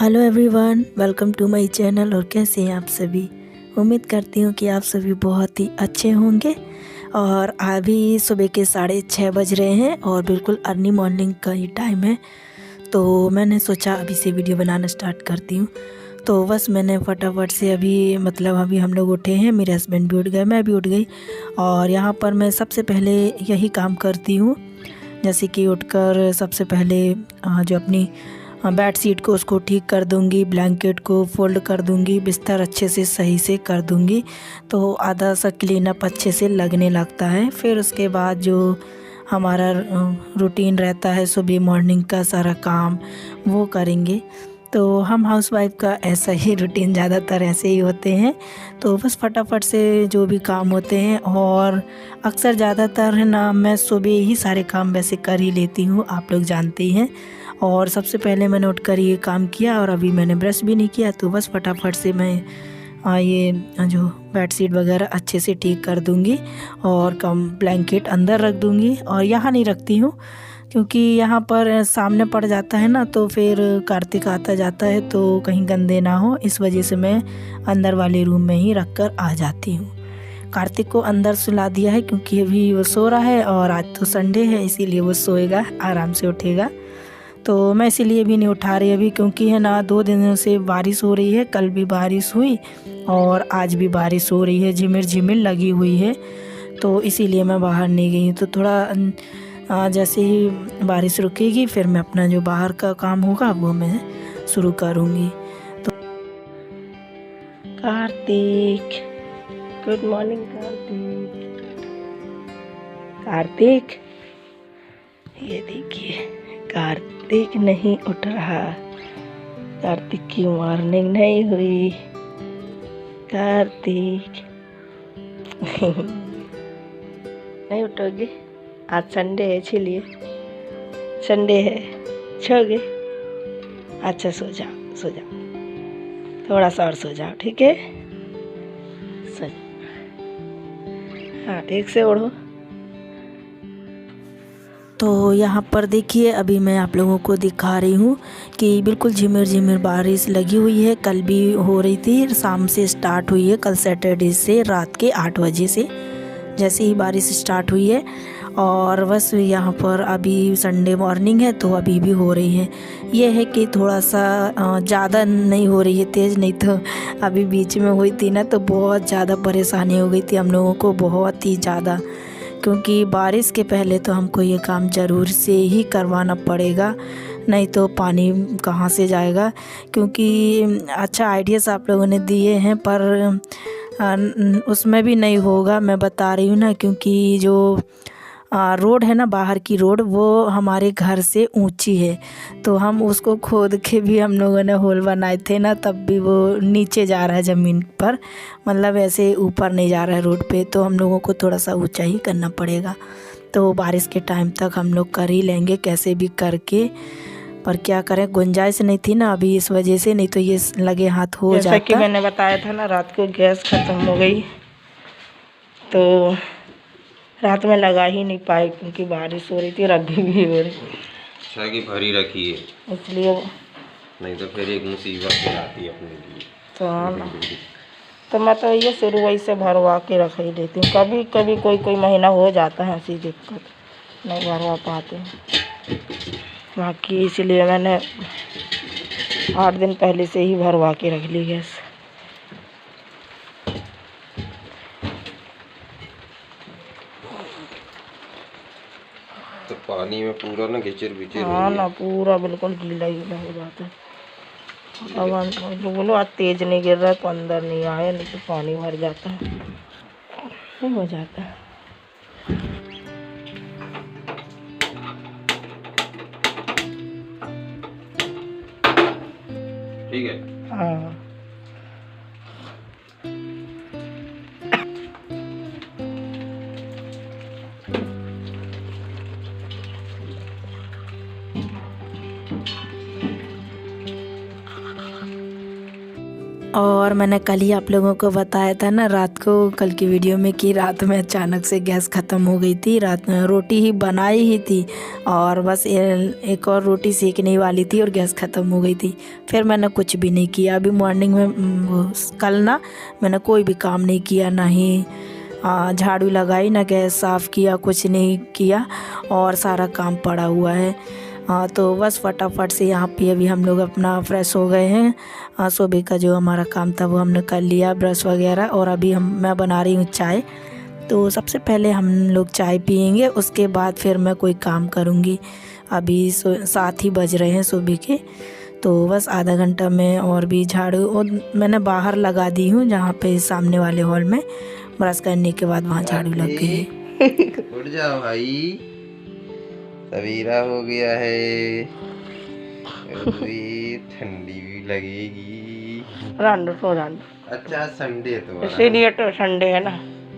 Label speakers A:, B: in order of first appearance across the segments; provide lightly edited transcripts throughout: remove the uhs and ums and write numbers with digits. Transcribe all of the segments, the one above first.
A: Hello everyone, welcome to my channel. और कैसे हैं आप सभी? उम्मीद करती हूँ कि आप सभी बहुत ही अच्छे होंगे। और अभी सुबह के 6:30 बज रहे हैं और बिल्कुल अर्ली मॉर्निंग का ही टाइम है। तो मैंने सोचा अभी से वीडियो बनाना स्टार्ट करती हूँ। तो बस मैंने फटाफट से अभी हम लोग उठे हैं, मेरे हस्बैंड भी उठ गए, मैं भी उठ गई। और यहाँ पर मैं सबसे पहले यही काम करती हूँ, जैसे कि उठकर सबसे पहले जो अपनी बेड शीट को उसको ठीक कर दूंगी, ब्लैंकेट को फोल्ड कर दूंगी, बिस्तर अच्छे से सही से कर दूंगी, तो आधा सा क्लीनअप अच्छे से लगने लगता है। फिर उसके बाद जो हमारा रूटीन रहता है सुबह मॉर्निंग का सारा काम वो करेंगे। तो हम हाउसवाइफ का ऐसा ही रूटीन ज़्यादातर ऐसे ही होते हैं। तो बस फटाफट से जो भी काम होते हैं, और अक्सर ज़्यादातर है ना, मैं सुबह ही सारे काम वैसे कर ही लेती हूँ, आप लोग जानते ही हैं। और सबसे पहले मैंने उठकर ये काम किया और अभी मैंने ब्रश भी नहीं किया, तो बस फटाफट से मैं ये जो बेडशीट वगैरह अच्छे से ठीक कर दूंगी और कम ब्लैंकेट अंदर रख दूंगी। और यहाँ नहीं रखती हूँ क्योंकि यहाँ पर सामने पड़ जाता है ना, तो फिर कार्तिक आता जाता है तो कहीं गंदे ना हो, इस वजह से मैं अंदर वाले रूम में ही रख कर आ जाती हूँ। कार्तिक को अंदर सुला दिया है क्योंकि अभी वो सो रहा है और आज तो संडे है, इसीलिए वो सोएगा, आराम से उठेगा। तो मैं इसीलिए भी नहीं उठा रही अभी, क्योंकि है ना 2 दिनों से बारिश हो रही है। कल भी बारिश हुई और आज भी बारिश हो रही है, झिमिर झिमिर लगी हुई है। तो इसीलिए मैं बाहर नहीं गई। तो थोड़ा जैसे ही बारिश रुकेगी फिर मैं अपना जो बाहर का काम होगा वो मैं शुरू करूँगी। तो कार्तिक, गुड मॉर्निंग कार्तिक। कार्तिक, ये देखिए कार्तिक नहीं उठ रहा। कार्तिक की मॉर्निंग नहीं हुई। कार्तिक नहीं उठोगे? आज संडे है, इसीलिए संडे है, सोगे? अच्छा सो जाओ, सो जाओ, थोड़ा सा और सो जाओ, ठीक है? सो हाँ, ठीक से उठो। तो यहाँ पर देखिए, अभी मैं आप लोगों को दिखा रही हूँ कि बिल्कुल झिमिर झिमिर बारिश लगी हुई है। कल भी हो रही थी, शाम से स्टार्ट हुई है, कल सैटरडे से रात के 8 बजे से जैसे ही बारिश स्टार्ट हुई है। और बस यहाँ पर अभी संडे मॉर्निंग है तो अभी भी हो रही है। ये है कि थोड़ा सा ज़्यादा नहीं हो रही है तेज़, नहीं तो अभी बीच में हुई थी ना तो बहुत ज़्यादा परेशानी हो गई थी हम लोगों को, बहुत ही ज़्यादा। क्योंकि बारिश के पहले तो हमको ये काम ज़रूर से ही करवाना पड़ेगा, नहीं तो पानी कहाँ से जाएगा। क्योंकि अच्छा आइडियाज़ आप लोगों ने दिए हैं पर उसमें भी नहीं होगा, मैं बता रही हूँ ना। क्योंकि जो रोड है ना, बाहर की रोड, वो हमारे घर से ऊंची है, तो हम उसको खोद के भी हम लोगों ने होल बनाए थे ना, तब भी वो नीचे जा रहा है ज़मीन पर, मतलब ऐसे ऊपर नहीं जा रहा है रोड पे। तो हम लोगों को थोड़ा सा ऊंचा ही करना पड़ेगा। तो बारिश के टाइम तक हम लोग कर ही लेंगे कैसे भी करके, पर क्या करें, गुंजाइश नहीं थी ना अभी, इस वजह से, नहीं तो ये लगे हाथ हो जाता। जैसा कि मैंने बताया था ना, रात को गैस ख़त्म हो गई तो रात में लगा ही नहीं पाई क्योंकि बारिश हो रही थी, रद्दी भी हो रही।
B: अच्छा कि भरी रखी है,
A: इसलिए,
B: नहीं तो फिर एक मुसीबत फिर आती है अपने लिए।
A: तो हाँ ना, तो मैं तो ये शुरू वही से भरवा के रख ही देती हूँ। कभी कभी कोई महीना हो जाता है ऐसी दिक्कत, नहीं भरवा पाते बाकी, इसलिए मैंने 8 दिन पहले से ही भरवा के रख ली गैस।
B: तो पानी में पूरा ना कीचड़ बिचड़,
A: हाँ ना, पूरा बिल्कुल गीला गीला हो जाता है। अब हम बोलो आज तेज नहीं गिर रहा है तो अंदर नहीं आया, नहीं तो पानी भर जाता है, नहीं हो जाता है।
B: ठीक है।
A: हाँ, और मैंने कल ही आप लोगों को बताया था ना रात को, कल की वीडियो में, कि रात में अचानक से गैस ख़त्म हो गई थी। रात में रोटी ही बनाई ही थी और बस एक और रोटी सेकने वाली थी और गैस ख़त्म हो गई थी। फिर मैंने कुछ भी नहीं किया। अभी मॉर्निंग में कल ना मैंने कोई भी काम नहीं किया, ना ही झाड़ू लगाई, ना गैस साफ़ किया, कुछ नहीं किया और सारा काम पड़ा हुआ है। तो बस फटाफट से यहाँ पे अभी हम लोग अपना फ्रेश हो गए हैं। सुबह का जो हमारा काम था वो हमने कर लिया, ब्रश वगैरह, और अभी मैं बना रही हूँ चाय। तो सबसे पहले हम लोग चाय पियेंगे, उसके बाद फिर मैं कोई काम करूँगी। अभी 7 ही बज रहे हैं सुबह के, तो बस आधा घंटा में और भी झाड़ू और मैंने बाहर लगा दी हूँ, जहाँ पे सामने वाले हॉल में ब्रश करने के बाद वहाँ झाड़ू लग गई है।
B: उठ जाओ भाई, सवेरा हो गया है, अभी ठंडी भी लगेगी।
C: रांडो सो रांडो,
B: अच्छा संडे है तुम्हारा,
C: इसीलिए तो संडे है ना।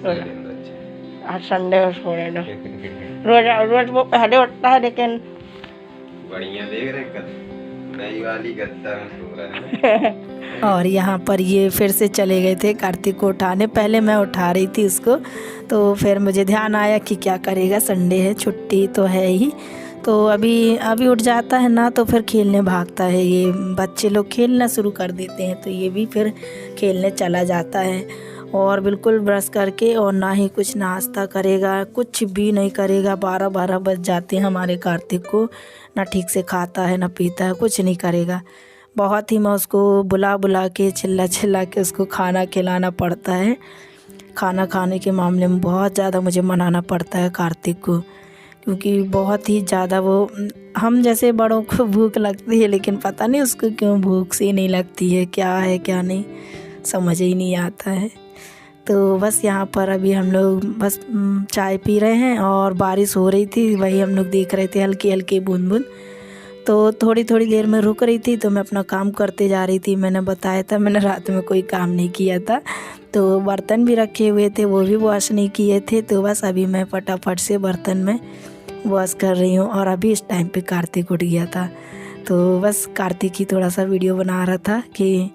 B: अच्छा।
C: आज संडे को सो रहे ना। रोज रोज वो पहले उठता है, लेकिन
B: बढ़िया देख रहे कल नई वाली गद्दा में सो रहा है।
A: और यहाँ पर ये फिर से चले गए थे कार्तिक को उठाने। पहले मैं उठा रही थी उसको, तो फिर मुझे ध्यान आया कि क्या करेगा, संडे है, छुट्टी तो है ही। तो अभी उठ जाता है ना, तो फिर खेलने भागता है। ये बच्चे लोग खेलना शुरू कर देते हैं तो ये भी फिर खेलने चला जाता है। और बिल्कुल ब्रश करके और ना ही कुछ नाश्ता करेगा, कुछ भी नहीं करेगा। 12 बज जाते हैं हमारे कार्तिक को, ना ठीक से खाता है ना पीता है, कुछ नहीं करेगा। बहुत ही मैं उसको बुला बुला के, चिल्ला के उसको खाना खिलाना पड़ता है। खाना खाने के मामले में बहुत ज़्यादा मुझे मनाना पड़ता है कार्तिक को, क्योंकि बहुत ही ज़्यादा वो, हम जैसे बड़ों को भूख लगती है, लेकिन पता नहीं उसको क्यों भूख सी नहीं लगती है, क्या है क्या नहीं समझ ही नहीं आता है। तो बस यहाँ पर अभी हम लोग बस चाय पी रहे हैं और बारिश हो रही थी, वही हम लोग देख रहे थे, हल्की हल्की बूंद बूंद। तो थोड़ी देर में रुक रही थी, तो मैं अपना काम करते जा रही थी। मैंने बताया था मैंने रात में कोई काम नहीं किया था, तो बर्तन भी रखे हुए थे, वो भी वॉश नहीं किए थे। तो बस अभी मैं फटाफट से बर्तन में वॉश कर रही हूँ। और अभी इस टाइम पे कार्तिक उठ गया था, तो बस कार्तिक की थोड़ा सा वीडियो बना रहा था कि।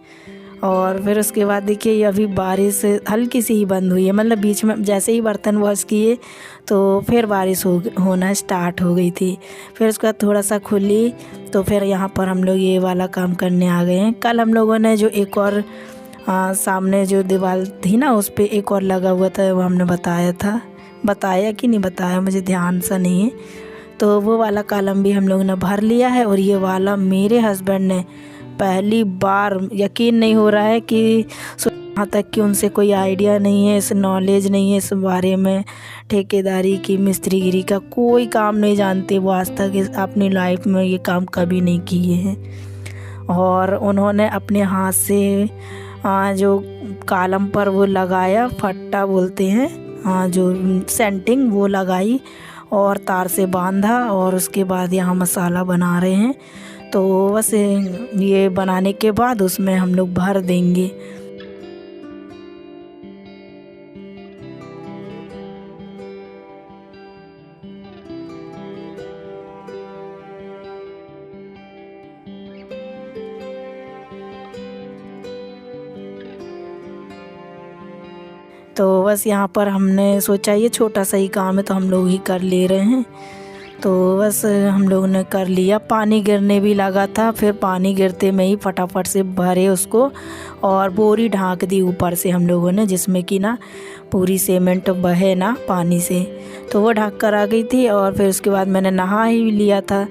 A: और फिर उसके बाद देखिए ये अभी बारिश हल्की सी ही बंद हुई है, मतलब बीच में जैसे ही बर्तन वॉश किए तो फिर बारिश होना स्टार्ट हो गई थी। फिर उसके बाद थोड़ा सा खुली, तो फिर यहाँ पर हम लोग ये वाला काम करने आ गए हैं। कल हम लोगों ने जो एक और सामने जो दीवार थी ना, उस पर एक और लगा हुआ था, वो हमने बताया कि नहीं बताया, मुझे ध्यान सा नहीं है। तो वो वाला कॉलम भी हम लोगों ने भर लिया है। और ये वाला मेरे हस्बैंड ने पहली बार, यकीन नहीं हो रहा है कि यहाँ तक कि उनसे कोई आइडिया नहीं है, इस नॉलेज नहीं है इस बारे में, ठेकेदारी की, मिस्त्रीगिरी का कोई काम नहीं जानते वो, आज तक अपनी लाइफ में ये काम कभी नहीं किए हैं। और उन्होंने अपने हाथ से जो कॉलम पर वो लगाया, फट्टा बोलते हैं, जो सेंटिंग वो लगाई और तार से बांधा, और उसके बाद यहाँ मसाला बना रहे हैं। तो बस ये बनाने के बाद उसमें हम लोग भर देंगे। तो बस यहाँ पर हमने सोचा ये छोटा सा ही काम है तो हम लोग ही कर ले रहे हैं। तो बस हम लोगों ने कर लिया। पानी गिरने भी लगा था, फिर पानी गिरते में ही फटाफट से भरे उसको और बोरी ढाँक दी ऊपर से हम लोगों ने, जिसमें कि ना पूरी सीमेंट बहे ना पानी से। तो वो ढक कर आ गई थी। और फिर उसके बाद मैंने नहा ही लिया था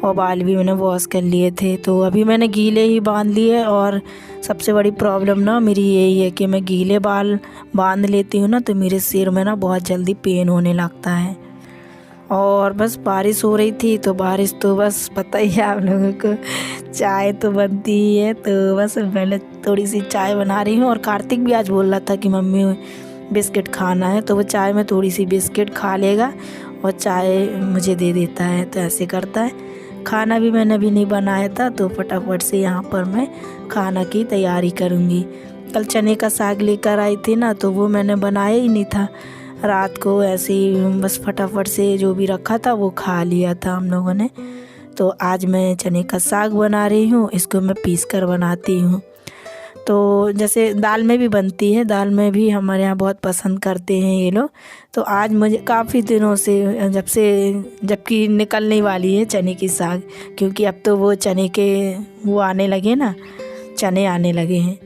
A: और बाल भी मैंने वॉश कर लिए थे। तो अभी मैंने गीले ही बांध लिए। और सबसे बड़ी प्रॉब्लम ना मेरी यही है कि मैं गीले बाल बांध लेती हूँ ना, तो मेरे सिर में ना बहुत जल्दी पेन होने लगता है। और बस बारिश हो रही थी, तो बारिश तो बस पता ही है आप लोगों को, चाय तो बनती ही है। तो बस पहले थोड़ी सी चाय बना रही हूँ। और कार्तिक भी आज बोल रहा था कि मम्मी बिस्किट खाना है, तो वो चाय में थोड़ी सी बिस्किट खा लेगा और चाय मुझे दे देता है, तो ऐसे करता है। खाना भी मैंने अभी नहीं बनाया था, तो फटाफट से यहाँ पर मैं खाना की तैयारी करूँगी। कल चने का साग लेकर आई थी ना, तो वो मैंने बनाया ही नहीं था, रात को ऐसे ही बस फटाफट से जो भी रखा था वो खा लिया था हम लोगों ने। तो आज मैं चने का साग बना रही हूँ, इसको मैं पीस कर बनाती हूँ। तो जैसे दाल में भी बनती है, दाल में भी हमारे यहाँ बहुत पसंद करते हैं ये लोग। तो आज मुझे काफ़ी दिनों से जबकि निकलने वाली है चने की साग, क्योंकि अब तो वो चने के वो आने लगे ना, चने आने लगे हैं।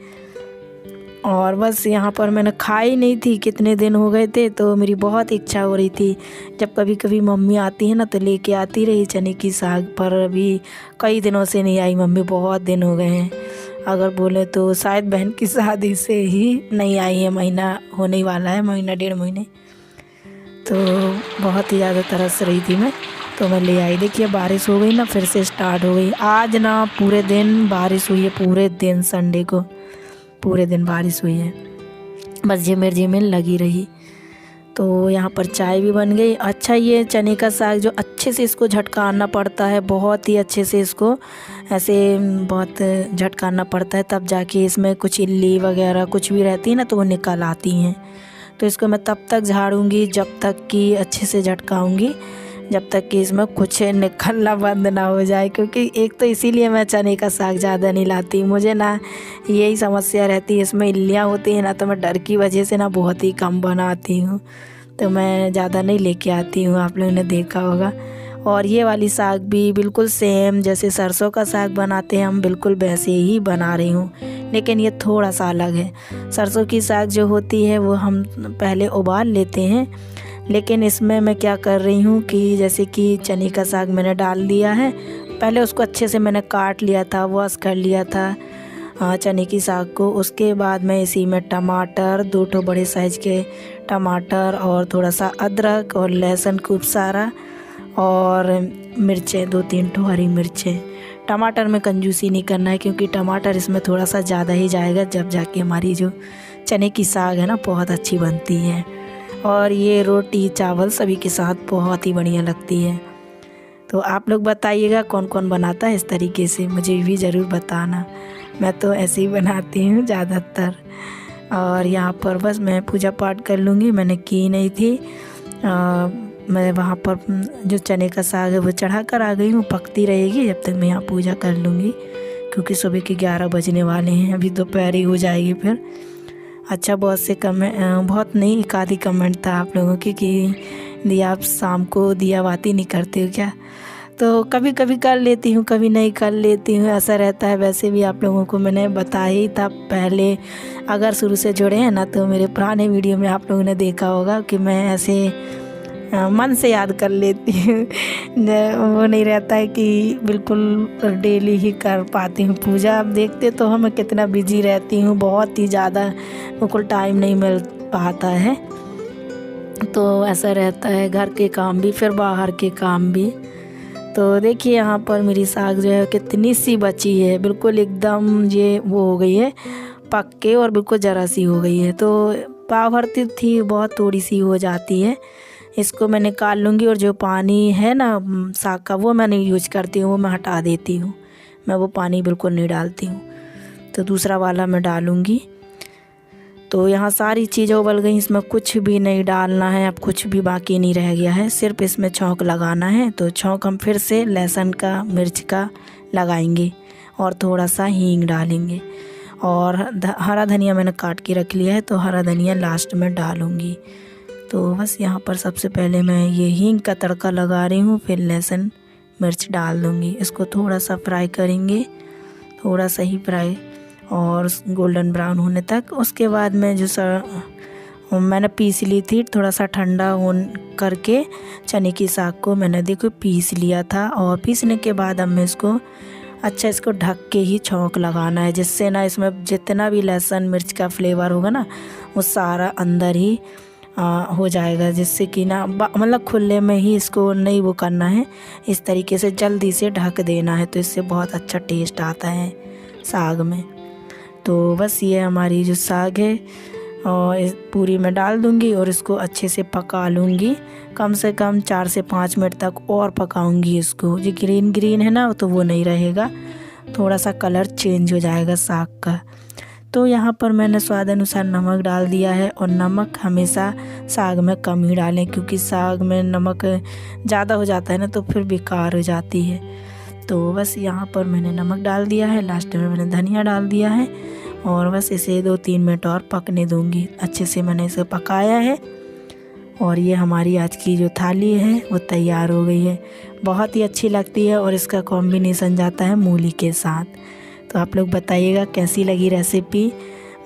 A: और बस यहाँ पर मैंने खाई नहीं थी, कितने दिन हो गए थे, तो मेरी बहुत इच्छा हो रही थी। जब कभी कभी मम्मी आती है ना तो लेके आती रही चने की साग, पर अभी कई दिनों से नहीं आई मम्मी, बहुत दिन हो गए हैं। अगर बोले तो शायद बहन की शादी से ही नहीं आई है, महीना होने वाला है, महीना 1.5 महीने। तो बहुत ही ज़्यादा तरस रही थी मैं, तो मैं ले आई। देखिए बारिश हो गई ना, फिर से स्टार्ट हो गई। आज ना पूरे दिन बारिश हुई है, पूरे दिन संडे को पूरे दिन बारिश हुई है, बस झिमिर लगी रही। तो यहाँ पर चाय भी बन गई। अच्छा, ये चने का साग जो अच्छे से इसको झटकाना पड़ता है, बहुत ही अच्छे से इसको ऐसे बहुत झटकाना पड़ता है, तब जाके इसमें कुछ इल्ली वगैरह कुछ भी रहती है ना तो वो निकल आती हैं। तो इसको मैं तब तक झाड़ूंगी जब तक कि अच्छे से झटकाऊंगी, जब तक कि इसमें कुछ निकलना बंद ना हो जाए। क्योंकि एक तो इसीलिए मैं चने का साग ज़्यादा नहीं लाती, मुझे ना यही समस्या रहती है, इसमें इल्लियाँ होती हैं ना, तो मैं डर की वजह से ना बहुत ही कम बनाती हूँ, तो मैं ज़्यादा नहीं लेके आती हूँ, आप लोगों ने देखा होगा। और ये वाली साग भी बिल्कुल सेम जैसे सरसों का साग बनाते हैं हम, बिल्कुल वैसे ही बना रही हूँ, लेकिन ये थोड़ा सा अलग है। सरसों की साग जो होती है वो हम पहले उबाल लेते हैं, लेकिन इसमें मैं क्या कर रही हूँ कि जैसे कि चने का साग मैंने डाल दिया है, पहले उसको अच्छे से मैंने काट लिया था, वॉश कर लिया था चने की साग को। उसके बाद मैं इसी में टमाटर, 2 बड़े साइज़ के टमाटर और थोड़ा सा अदरक और लहसुन खूब सारा, और मिर्चें 2-3 हरी मिर्चें। टमाटर में कंजूसी नहीं करना है, क्योंकि टमाटर इसमें थोड़ा सा ज़्यादा ही जाएगा, जब जाके हमारी जो चने की साग है ना बहुत अच्छी बनती है। और ये रोटी चावल सभी के साथ बहुत ही बढ़िया लगती है। तो आप लोग बताइएगा कौन कौन बनाता है इस तरीके से, मुझे भी ज़रूर बताना। मैं तो ऐसे ही बनाती हूँ ज़्यादातर। और यहाँ पर बस मैं पूजा पाठ कर लूँगी, मैंने की नहीं थी। मैं वहाँ पर जो चने का साग है वो चढ़ा कर आ गई हूँ, पकती रहेगी जब तक मैं यहाँ पूजा कर लूँगी, क्योंकि सुबह के 11 बजने वाले हैं, अभी दोपहर ही हो जाएगी फिर। अच्छा, बहुत से बहुत नहीं, एक आधी कमेंट था आप लोगों की कि दिया आप शाम को दिया बाती नहीं करते हो क्या। तो कभी कभी कर लेती हूँ, कभी नहीं कर लेती हूँ, ऐसा रहता है। वैसे भी आप लोगों को मैंने बताया ही था पहले, अगर शुरू से जुड़े हैं ना तो मेरे पुराने वीडियो में आप लोगों ने देखा होगा कि मैं ऐसे मन से याद कर लेती हूँ। वो नहीं रहता है कि बिल्कुल डेली ही कर पाती हूँ पूजा। आप देखते तो मैं कितना बिजी रहती हूँ, बहुत ही ज़्यादा, बिल्कुल टाइम नहीं मिल पाता है। तो ऐसा रहता है, घर के काम भी फिर बाहर के काम भी। तो देखिए यहाँ पर मेरी साग जो है कितनी सी बची है, बिल्कुल एकदम ये वो हो गई है पक के, और बिल्कुल ज़रा सी हो गई है। तो पाव भरती थी, बहुत थोड़ी सी हो जाती है। इसको मैं निकाल लूँगी, और जो पानी है ना साग का वो मैं नहीं यूज करती हूँ, वो मैं हटा देती हूँ, मैं वो पानी बिल्कुल नहीं डालती हूँ। तो दूसरा वाला मैं डालूँगी। तो यहाँ सारी चीज़ें उबल गई, इसमें कुछ भी नहीं डालना है, अब कुछ भी बाकी नहीं रह गया है, सिर्फ इसमें छौंक लगाना है। तो छौंक हम फिर से लहसुन का, मिर्च का लगाएंगे, और थोड़ा सा हींग डालेंगे, और हरा धनिया मैंने काट के रख लिया है, तो हरा धनिया लास्ट में डालूँगी। तो बस यहाँ पर सबसे पहले मैं ये हींग का तड़का लगा रही हूँ, फिर लहसुन मिर्च डाल दूँगी। इसको थोड़ा सा फ्राई करेंगे, थोड़ा सा ही फ्राई, और गोल्डन ब्राउन होने तक। उसके बाद में जो मैंने पीस ली थी, थोड़ा सा ठंडा हो करके चने की साग को मैंने देखो पीस लिया था। और पीसने के बाद अब मैं इसको अच्छा इसको ढक के ही छौंक लगाना है, जिससे ना इसमें जितना भी लहसुन मिर्च का फ्लेवर होगा ना वो सारा अंदर ही हो जाएगा, जिससे कि ना मतलब खुले में ही इसको नहीं वो करना है, इस तरीके से जल्दी से ढक देना है, तो इससे बहुत अच्छा टेस्ट आता है साग में। तो बस ये हमारी जो साग है और इस पूरी में डाल दूँगी, और इसको अच्छे से पका लूँगी, कम से कम 4 से 5 मिनट तक और पकाऊँगी इसको। जो ग्रीन ग्रीन है ना तो वो नहीं रहेगा, थोड़ा सा कलर चेंज हो जाएगा साग का। तो यहाँ पर मैंने स्वाद अनुसार नमक डाल दिया है, और नमक हमेशा साग में कम ही डालें, क्योंकि साग में नमक ज़्यादा हो जाता है ना तो फिर बेकार हो जाती है। तो बस यहाँ पर मैंने नमक डाल दिया है, लास्ट में मैंने धनिया डाल दिया है, और बस इसे 2-3 मिनट और पकने दूंगी। अच्छे से मैंने इसे पकाया है और ये हमारी आज की जो थाली है वो तैयार हो गई है। बहुत ही अच्छी लगती है और इसका कॉम्बिनेशन जाता है मूली के साथ। तो आप लोग बताइएगा कैसी लगी रेसिपी।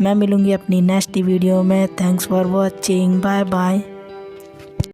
A: मैं मिलूँगी अपनी नेक्स्ट वीडियो में। Thanks for watching, bye bye.